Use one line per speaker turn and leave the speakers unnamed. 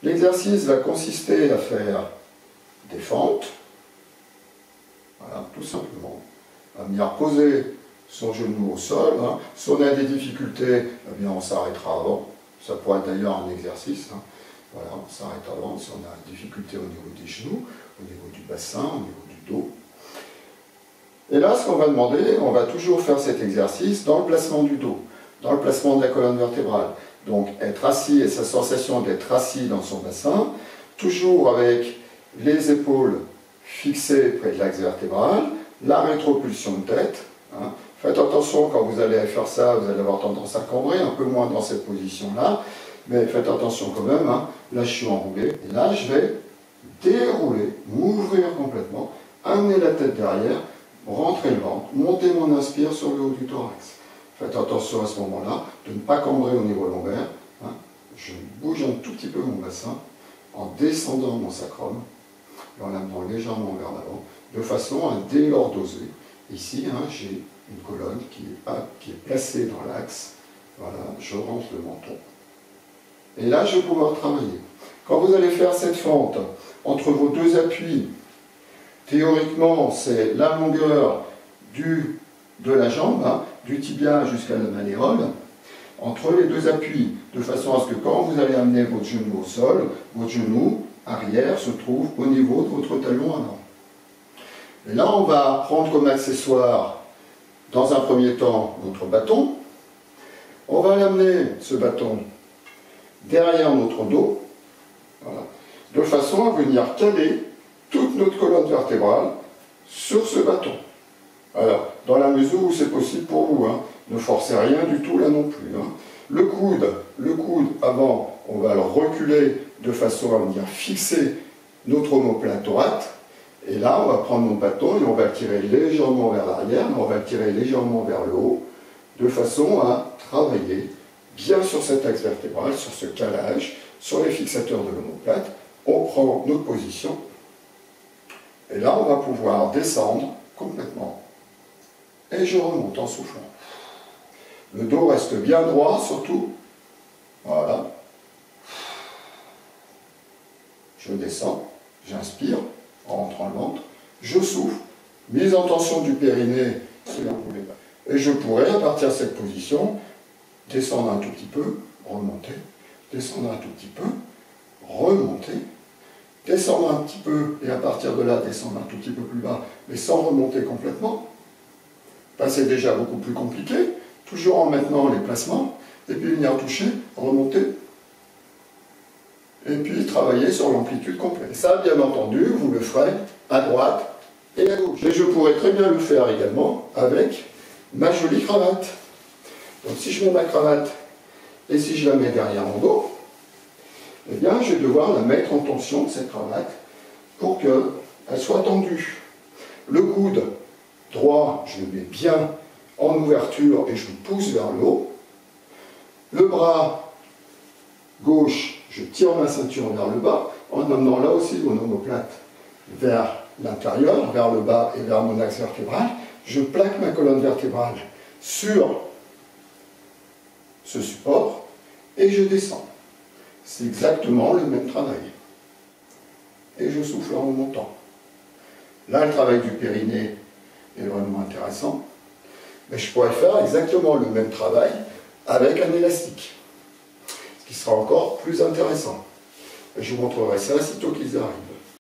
L'exercice va consister à faire des fentes, voilà, tout simplement, à venir poser son genou au sol. Hein. Si on a des difficultés, eh bien on s'arrêtera avant. Ça pourrait être d'ailleurs un exercice. Hein. Voilà, on s'arrête avant si on a des difficultés au niveau des genoux, au niveau du bassin, au niveau du dos. Et là, ce qu'on va demander, on va toujours faire cet exercice dans le placement du dos, dans le placement de la colonne vertébrale. Donc être assis et sa sensation d'être assis dans son bassin, toujours avec les épaules fixées près de l'axe vértébral, la rétropulsion de tête. Hein. Faites attention quand vous allez faire ça, vous allez avoir tendance à cambrer, un peu moins dans cette position-là, mais faites attention quand même. Hein. Là, je suis enroulé, et là, je vais dérouler, m'ouvrir complètement, amener la tête derrière, rentrer le ventre, monter mon inspire sur le haut du thorax. Faites attention à ce moment-là de ne pas cambrer au niveau lombaire. Hein. Je bouge un tout petit peu mon bassin en descendant mon sacrum et en l'amenant légèrement vers l'avant, de façon à délordoser. Ici, hein, j'ai une colonne qui est placée dans l'axe. Voilà, je rentre le menton. Et là, je vais pouvoir travailler. Quand vous allez faire cette fente entre vos deux appuis, théoriquement, c'est la longueur de la jambe, hein, du tibia jusqu'à la malléole, entre les deux appuis, de façon à ce que quand vous allez amener votre genou au sol, votre genou arrière se trouve au niveau de votre talon avant. Et là, on va prendre comme accessoire, dans un premier temps, notre bâton. On va l'amener, ce bâton, derrière notre dos, voilà, de façon à venir caler toute notre colonne vertébrale sur ce bâton. Alors, dans la mesure où c'est possible pour vous, hein, ne forcez rien du tout là non plus. Hein. Le coude avant, on va le reculer de façon à venir fixer notre omoplate droite. Et là, on va prendre mon bâton et on va le tirer légèrement vers l'arrière, mais on va le tirer légèrement vers le haut, de façon à travailler bien sur cet axe vertébral, sur ce calage, sur les fixateurs de l'omoplate. On prend notre position. Et là, on va pouvoir descendre complètement. Et je remonte en soufflant. Le dos reste bien droit, surtout. Voilà. Je descends, j'inspire, en rentrant le ventre. Je souffle, mise en tension du périnée, si vous voulez. Et je pourrais, à partir de cette position, descendre un tout petit peu, remonter, descendre un tout petit peu, remonter, descendre un petit peu, et à partir de là, descendre un tout petit peu plus bas, mais sans remonter complètement. Ben, c'est déjà beaucoup plus compliqué, toujours en maintenant les placements, et puis venir toucher, remonter, et puis travailler sur l'amplitude complète. Et ça, bien entendu, vous le ferez à droite et à gauche. Et je pourrais très bien le faire également avec ma jolie cravate. Donc si je mets ma cravate, et si je la mets derrière mon dos, eh bien, je vais devoir la mettre en tension, cette cravate, pour qu'elle soit tendue. Le coude droit, je le mets bien en ouverture et je le pousse vers le haut. Le bras gauche, je tire ma ceinture vers le bas, en amenant là aussi mon omoplate vers l'intérieur, vers le bas et vers mon axe vertébral. Je plaque ma colonne vertébrale sur ce support et je descends. C'est exactement le même travail. Et je souffle en remontant. Là, le travail du périnée est vraiment intéressant. Mais je pourrais faire exactement le même travail avec un élastique, ce qui sera encore plus intéressant. Et je vous montrerai ça sitôt qu'ils arrivent.